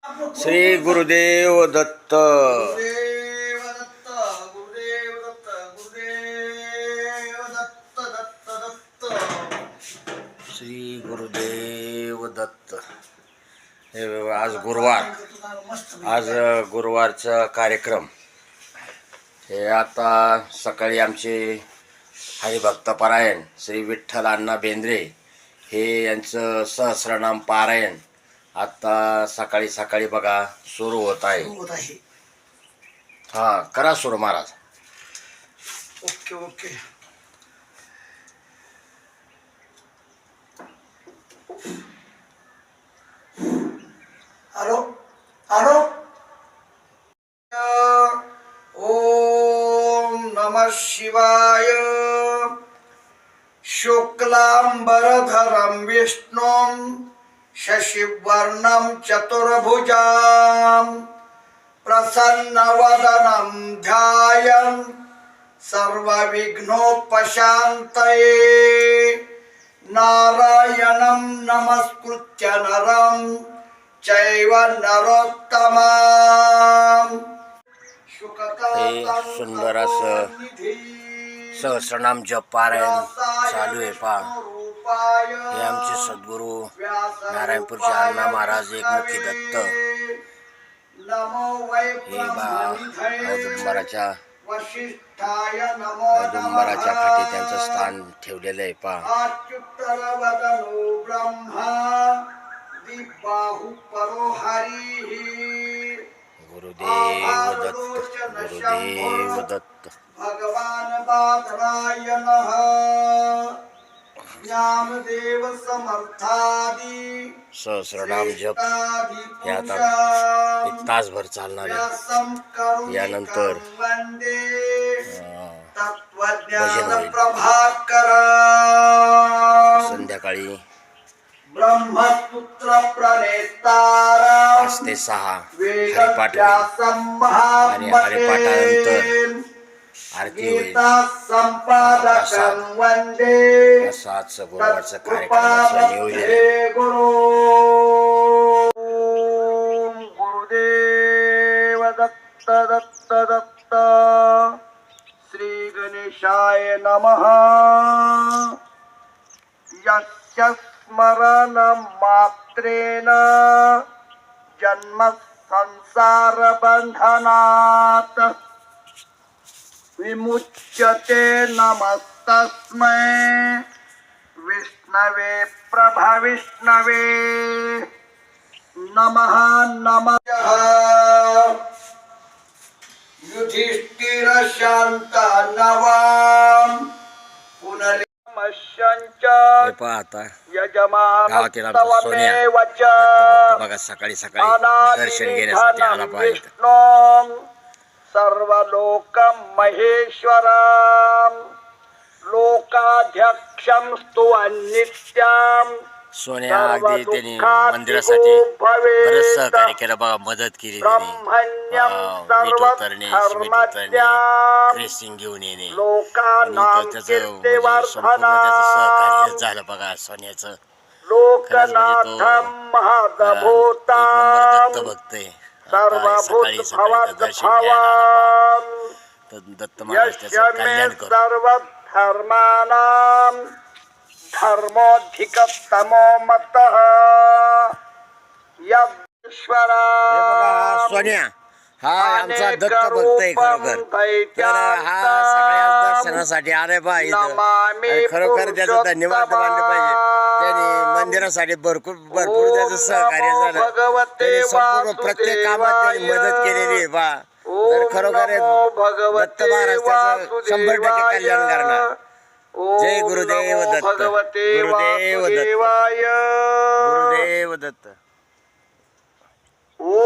श्री गुरुदेव दत्त. गुरुदेव दत्त. गुरुदेव दत्त. गुरुदेव दत्त. दत्त दत्त. श्री गुरुदेव दत्त. हे आज गुरुवार, आज गुरुवारचा कार्यक्रम. हे आता सकाळी आमचे हरिभक्तपरायण श्री विठ्ठल अण्णा बेंद्रे हे यांचं सहस्रनाम पारायण आता सकाळी सकाळी बघा सुरू होत आहे. हा, करा सुरू महाराज. Okay okay. Hello hello. ओम नमः शिवाय. शुक्लांबरधरं विष्णुं शशिवर्णं चतुर्भुजां प्रसन्नवदनं ध्यायन् सर्वविघ्नोपशान्तये नारायणं नमस्कृत्य नरं चैव नरोत्तमम्. हे सुंदर असं सहस्रनाम जप पारायण चालू आहे. पहा, हे आमचे सद्गुरू नारायणपूरचे अण्णा महाराज एकमुखी दत्त. हे औदुंबराच्या खाली त्यांचं स्थान ठेवलेलं आहे. पहा, गुरुदेव दत्त. गुरुदेव दत्त. भगवान बादराय नमः. ज्ञानदेव समर्थादी सहस्रनाम जप हे आता एक तासभर चालणार आहे. यानंतर भजन होईल. प्रभाकर संध्याकाळी ब्रह्मपुत्र प्रणेतारा 5 ते 6 हरिपाठ होईल आणि हरिपाठानंतर आरती होईल. संपादकं वंदे. असं आजचं गुरुवारचं कार्यक्रमाचं नियोजन आहे. गुरुदेव दत्त. दत्त दत्त. श्री गणेशाय नमः. यस्य स्मरण मात्रेण जन्म संसार बंधनात् विमुच्यते. नमस्तस्मै विष्णवे प्रभविष्णवे नमः. नमः. युधिष्ठिर शांत नवाम पुनरे हे पहा, आता गावातील आमचा सोन्या बघा सकाळी सकाळी दर्शन घेण्यासाठी आला पाहिजे. सर्वलोकं महेश्वरं लोकाध्यक्षं स्तुवन्नित्यं. सोन्या अगदी त्यांनी मंदिरासाठी बरंच सहकार्य केलं बघा, मदत केली. मीठ उतरणे, सिमेंट उतरणे, क्रेसिंग घेऊन येणे आणि त्याचं संपूर्ण त्याचं सहकार्य झालं बघा सोन्याचं. खरंच म्हणजे तो एक नंबर दत्त भक्त आहे. सकाळी सकाळी दर्शन घ्यायला दत्त महाराज त्याचं कल्याण करू. धर्मोधिकतमो मतः यश्वरा. सोन्या हा आमचा दत्त भक्त आहे खरोखर. तर हा सगळ्या दर्शनासाठी आले पाहिजे. खरोखर त्याचं धन्यवाद मानले पाहिजे. त्यांनी मंदिरासाठी भरपूर त्याचं सहकार्य झालं. त्यांनी संपूर्ण प्रत्येक कामात त्यांनी मदत केलेली आहे. पहा, तर खरोखर दत्त महाराज त्याचं 100% कल्याण करणार. जय गुरुदेव दत्त. गुरुदेव दत्त. गुरुदेव दत्त.